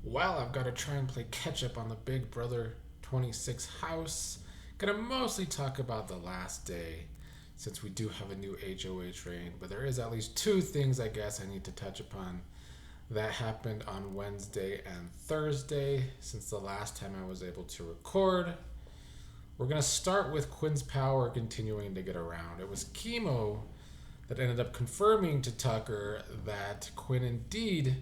Well, I've got to try and play catch up on the Big Brother 26 house. Gonna mostly talk about the last day since we do have a new HOH reign, but there is at least two things I guess I need to touch upon that happened on Wednesday and Thursday since the last time I was able to record. We're gonna start with Quinn's power continuing to get around. It was Chemo that ended up confirming to Tucker that Quinn indeed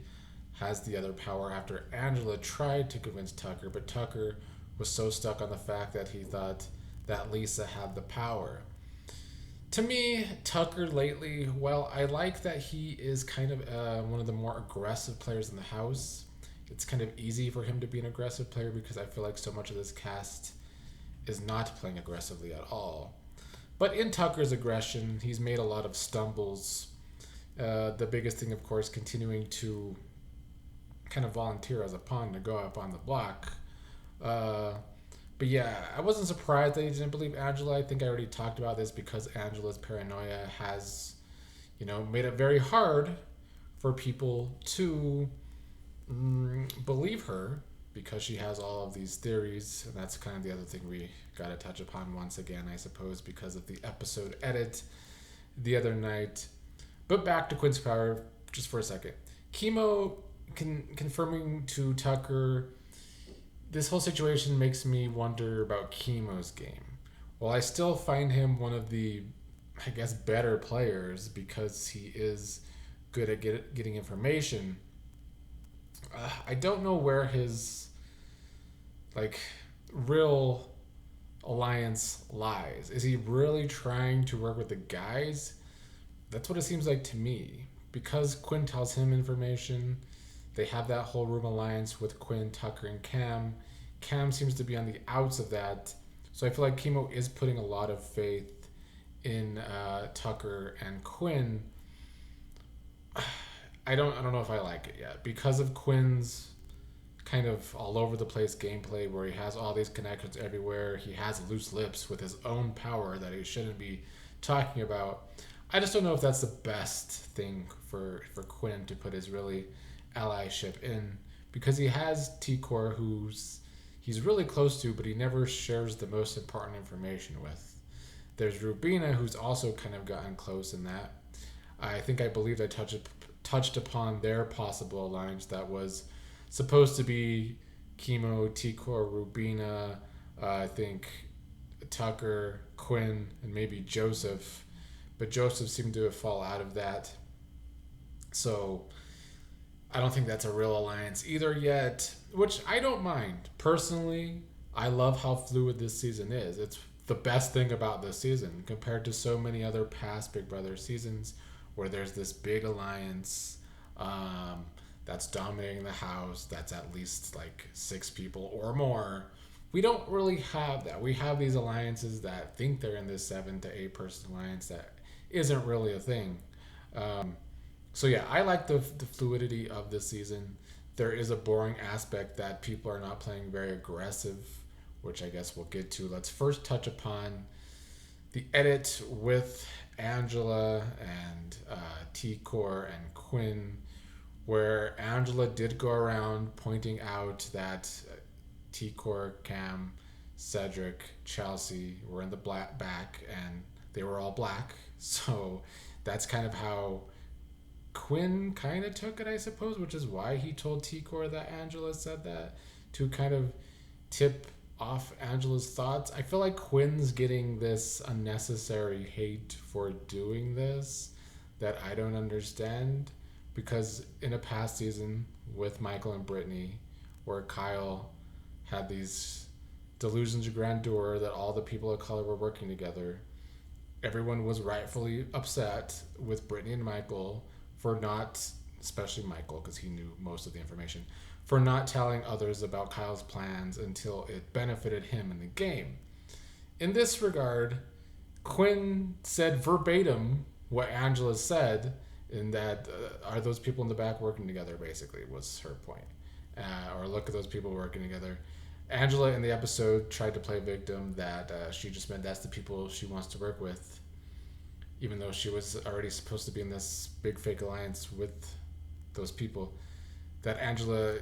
has the other power after Angela tried to convince Tucker, but Tucker was so stuck on the fact that he thought that Lisa had the power. To me, Tucker lately, well, I like that he is kind of one of the more aggressive players in the house. It's kind of easy for him to be an aggressive player because I feel like so much of this cast is not playing aggressively at all. But in Tucker's aggression, he's made a lot of stumbles. The biggest thing, of course, continuing to kind of volunteer as a pawn to go up on the block. Uh, but yeah, I wasn't surprised that he didn't believe Angela. I think I already talked about this because Angela's paranoia has, made it very hard for people to believe her because she has all of these theories. And that's kind of the other thing we got to touch upon once again, I suppose, because of the episode edit the other night. But back to Quinn's power just for a second. Chemo confirming to Tucker, this whole situation makes me wonder about Chemo's game. While I still find him one of the, I guess, better players because he is good at getting information, I don't know where his, like, real alliance lies. Is he really trying to work with the guys? That's what it seems like to me. Because Quinn tells him information, they have that whole room alliance with Quinn, Tucker, and Cam. Cam seems to be on the outs of that. So I feel like Chemo is putting a lot of faith in Tucker and Quinn. I don't know if I like it yet because of Quinn's kind of all over the place gameplay where he has all these connections everywhere. He has loose lips with his own power that he shouldn't be talking about. I just don't know if that's the best thing for Quinn to put his really allyship in because he has T-Core who's he's really close to, but he never shares the most important information with. There's Rubina, who's also kind of gotten close in that. I believe I touched upon their possible alliance that was supposed to be Chemo, T-Core, Rubina, I think Tucker, Quinn, and maybe Joseph. But Joseph seemed to have fallen out of that. So I don't think that's a real alliance either yet, which I don't mind. Personally, I love how fluid this season is. It's the best thing about this season compared to so many other past Big Brother seasons where there's this big alliance that's dominating the house, that's at least like six people or more. We don't really have that. We have these alliances that think they're in this 7 to 8 person alliance that isn't really a thing. So yeah, I like the fluidity of this season. There is a boring aspect that people are not playing very aggressive, which I guess we'll get to. Let's first touch upon the edit with Angela and T-Core and Quinn, where Angela did go around pointing out that T-Core, Cam, Cedric, Chelsea were in the black back and they were all black. So that's kind of how Quinn kind of took it, I suppose, which is why he told T-Core that Angela said that to kind of tip off Angela's thoughts. I feel like Quinn's getting this unnecessary hate for doing this that I don't understand because in a past season with Michael and Brittany, where Kyle had these delusions of grandeur that all the people of color were working together, everyone was rightfully upset with Brittany and Michael for not, especially Michael, because he knew most of the information, for not telling others about Kyle's plans until it benefited him in the game. In this regard, Quinn said verbatim what Angela said, in that are those people in the back working together, basically, was her point. Or look at those people working together. Angela in the episode tried to play victim that she just meant that's the people she wants to work with, even though she was already supposed to be in this big fake alliance with those people. That Angela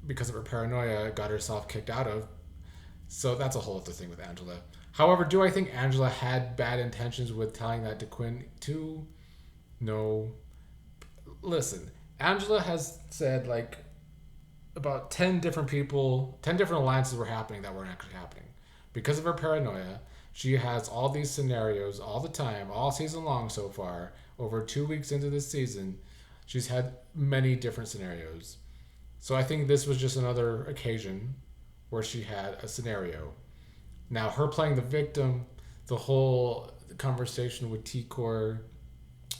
because of her paranoia, got herself kicked out of. So that's a whole other thing with Angela. However, do I think Angela had bad intentions with telling that to Quinn too? No. Listen, Angela has said like about 10 different people, 10 different alliances were happening that weren't actually happening. Because of her paranoia, she has all these scenarios all the time, all season long so far. Over 2 weeks into this season, she's had many different scenarios. So I think this was just another occasion where she had a scenario. Now, her playing the victim, the whole conversation with T-Core,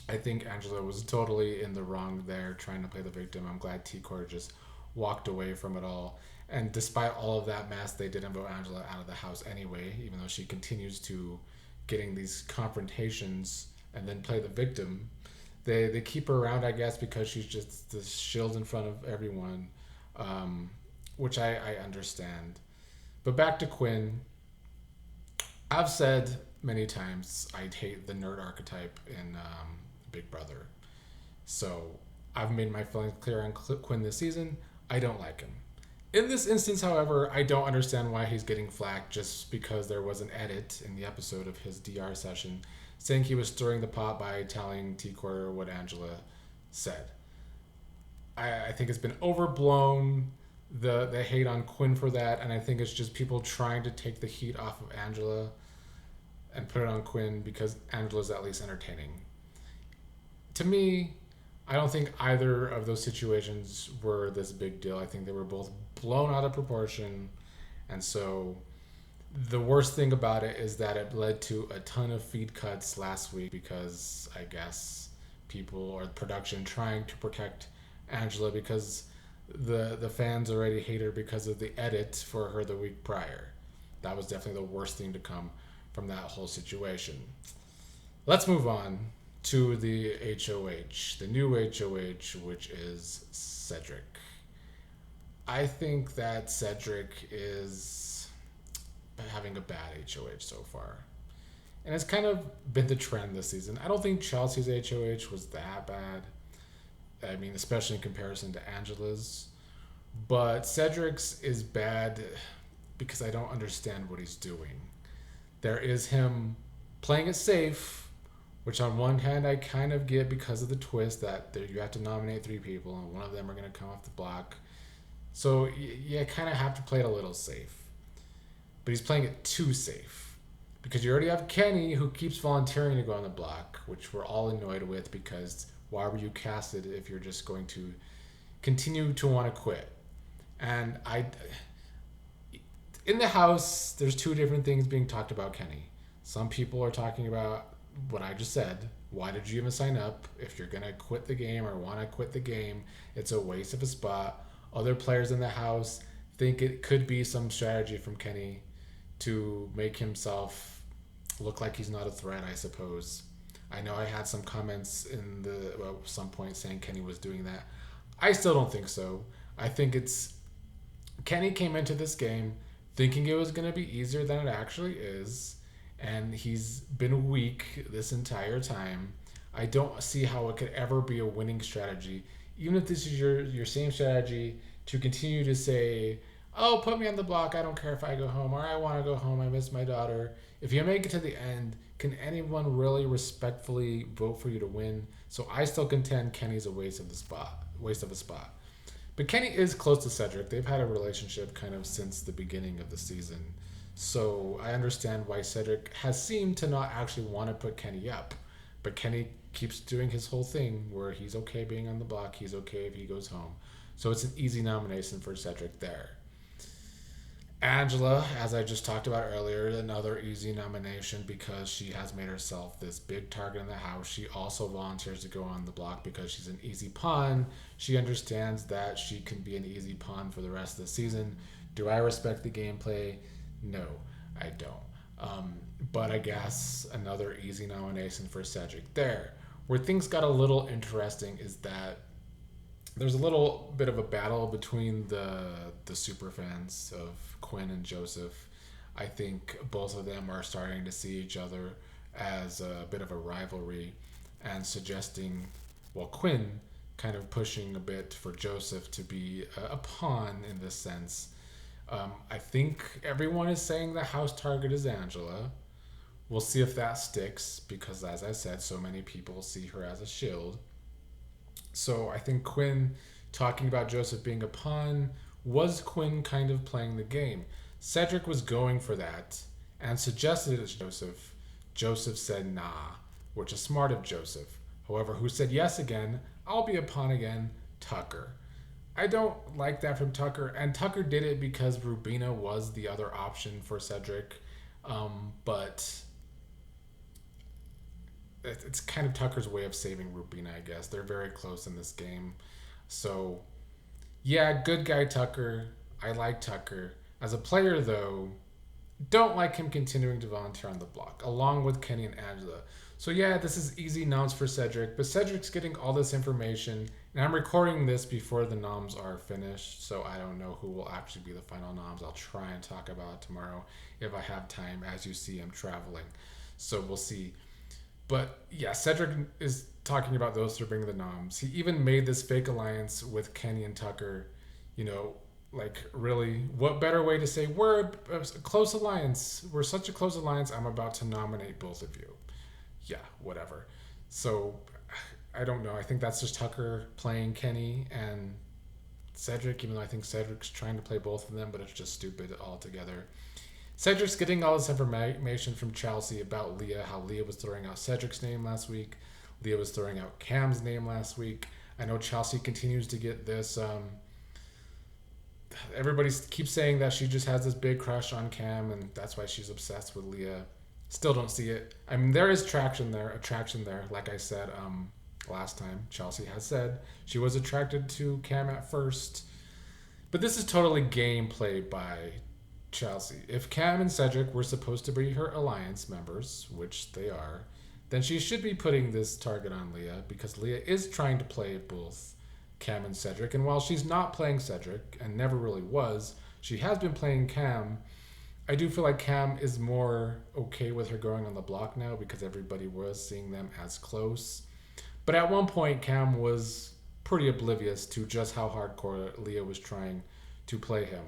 I think Angela was totally in the wrong there trying to play the victim. I'm glad T-Core just walked away from it all. And despite all of that mess, they didn't vote Angela out of the house anyway, even though she continues to getting these confrontations and then play the victim. They keep her around, I guess, because she's just this shield in front of everyone, which I understand. But back to Quinn. I've said many times I hate the nerd archetype in Big Brother. So I've made my feelings clear on Quinn this season. I don't like him. In this instance, however, I don't understand why he's getting flack just because there was an edit in the episode of his DR session saying he was stirring the pot by telling T-Core what Angela said. I think it's been overblown, the hate on Quinn for that, and I think it's just people trying to take the heat off of Angela and put it on Quinn because Angela's at least entertaining. To me, I don't think either of those situations were this big deal. I think they were both blown out of proportion. And so the worst thing about it is that it led to a ton of feed cuts last week because I guess people or production trying to protect Angela because the fans already hate her because of the edit for her the week prior. That was definitely the worst thing to come from that whole situation. Let's move on to the HOH, the new HOH, which is Cedric. I think that Cedric is having a bad HOH so far. And it's kind of been the trend this season. I don't think Chelsea's HOH was that bad. I mean, especially in comparison to Angela's. But Cedric's is bad because I don't understand what he's doing. There is him playing it safe, which on one hand I kind of get because of the twist that you have to nominate 3 people and one of them are going to come off the block. So you kind of have to play it a little safe. But he's playing it too safe. Because you already have Kenny who keeps volunteering to go on the block, which we're all annoyed with because why were you casted if you're just going to continue to want to quit? And in the house, there's 2 different things being talked about Kenny. Some people are talking about what I just said. Why did you even sign up? If you're going to quit the game or want to quit the game, it's a waste of a spot. Other players in the house think it could be some strategy from Kenny to make himself look like he's not a threat, I suppose. I know I had some comments in some point saying Kenny was doing that. I still don't think so. I think it's Kenny came into this game thinking it was going to be easier than it actually is, and he's been weak this entire time. I don't see how it could ever be a winning strategy, even if this is your same strategy to continue to say, oh, put me on the block, I don't care if I go home, or I want to go home, I miss my daughter. If you make it to the end, can anyone really respectfully vote for you to win? So I still contend Kenny's a waste of a spot. But Kenny is close to Cedric. They've had a relationship kind of since the beginning of the season. So I understand why Cedric has seemed to not actually want to put Kenny up. But Kenny keeps doing his whole thing where he's okay being on the block, he's okay if he goes home. So it's an easy nomination for Cedric there. Angela, as I just talked about earlier, another easy nomination because she has made herself this big target in the house. She also volunteers to go on the block because she's an easy pawn. She understands that she can be an easy pawn for the rest of the season. Do I respect the gameplay? No, I don't. But I guess another easy nomination for Cedric there. Where things got a little interesting is that there's a little bit of a battle between the super fans of Quinn and Joseph. I think both of them are starting to see each other as a bit of a rivalry and suggesting, well, Quinn kind of pushing a bit for Joseph to be a pawn in this sense. I think everyone is saying the house target is Angela. We'll see if that sticks because, as I said, so many people see her as a shield. So I think Quinn talking about Joseph being a pawn was Quinn kind of playing the game. Cedric was going for that and suggested it to Joseph. Joseph said nah, which is smart of Joseph. However, who said yes again? I'll be a pawn again. Tucker. I don't like that from Tucker, and Tucker did it because Rubina was the other option for Cedric. But it's kind of Tucker's way of saving Rubina, I guess. They're very close in this game. So, yeah, good guy Tucker. I like Tucker. As a player, though, don't like him continuing to volunteer on the block, along with Kenny and Angela. So, yeah, this is easy noms for Cedric, but Cedric's getting all this information, and I'm recording this before the noms are finished, so I don't know who will actually be the final noms. I'll try and talk about it tomorrow if I have time. As you see, I'm traveling, so we'll see. But, yeah, Cedric is talking about those three being the noms. He even made this fake alliance with Kenny and Tucker, you know, like, really, what better way to say, we're a close alliance. We're such a close alliance, I'm about to nominate both of you. Yeah, whatever. So, I don't know. I think that's just Tucker playing Kenny and Cedric, even though I think Cedric's trying to play both of them, but it's just stupid altogether. Cedric's getting all this information from Chelsea about Leah, how Leah was throwing out Cedric's name last week. Leah was throwing out Cam's name last week. I know Chelsea continues to get this... everybody keeps saying that she just has this big crush on Cam, and that's why she's obsessed with Leah. Still don't see it. I mean, there is attraction there. Like I said last time, Chelsea has said she was attracted to Cam at first. But this is totally gameplay by Chelsea. If Cam and Cedric were supposed to be her alliance members, which they are, then she should be putting this target on Leah because Leah is trying to play both Cam and Cedric. And while she's not playing Cedric, and never really was, she has been playing Cam. I do feel like Cam is more okay with her going on the block now because everybody was seeing them as close. But at one point, Cam was pretty oblivious to just how hardcore Leah was trying to play him.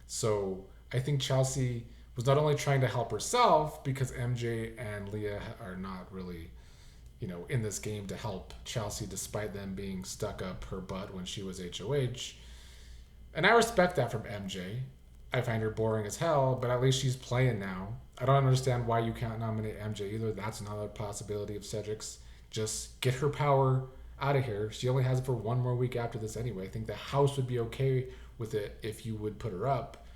So I think Chelsea was not only trying to help herself because MJ and Leah are not really, you know, in this game to help Chelsea despite them being stuck up her butt when she was HOH. And I respect that from MJ. I find her boring as hell, but at least she's playing now. I don't understand why you can't nominate MJ either. That's another possibility of Cedric's. Just get her power out of here. She only has it for one more week after this anyway. I think the house would be okay with it if you would put her up.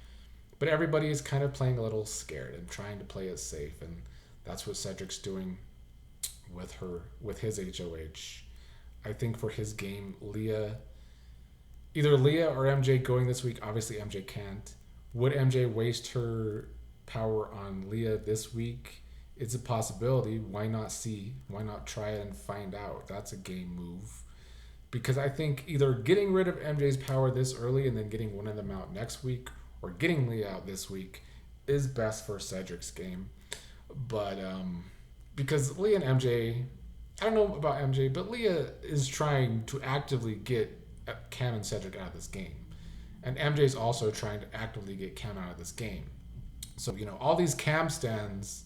But everybody is kind of playing a little scared and trying to play it safe, and that's what Cedric's doing with his HOH. I think for his game, either Leah or MJ going this week. Obviously MJ can't. Would MJ waste her power on Leah this week? It's a possibility. Why not see? Why not try it and find out? That's a game move. Because I think either getting rid of MJ's power this early and then getting one of them out next week, or getting Leah out this week, is best for Cedric's game. But because Leah and MJ, I don't know about MJ, but Leah is trying to actively get Cam and Cedric out of this game. And MJ's also trying to actively get Cam out of this game. So, you know, all these Cam stands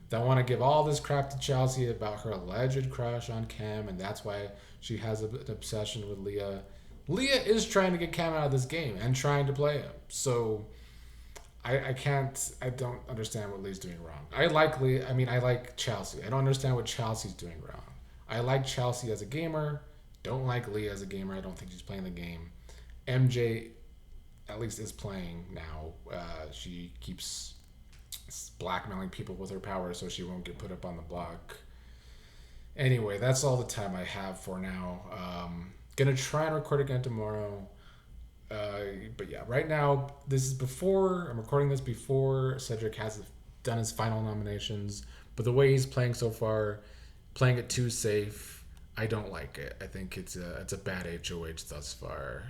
that want to give all this crap to Chelsea about her alleged crush on Cam, and that's why she has an obsession with Leah. Leah is trying to get Cam out of this game and trying to play him. So I don't understand what Leah's doing wrong. I like Leah. I mean, I like Chelsea. I don't understand what Chelsea's doing wrong. I like Chelsea as a gamer. Don't like Leah as a gamer. I don't think she's playing the game. MJ at least is playing now. She keeps blackmailing people with her power so she won't get put up on the block. Anyway, that's all the time I have for now. Gonna try and record again tomorrow. But yeah, right now, I'm recording this before Cedric has done his final nominations. But the way he's playing so far, playing it too safe, I don't like it. I think it's a bad HOH thus far.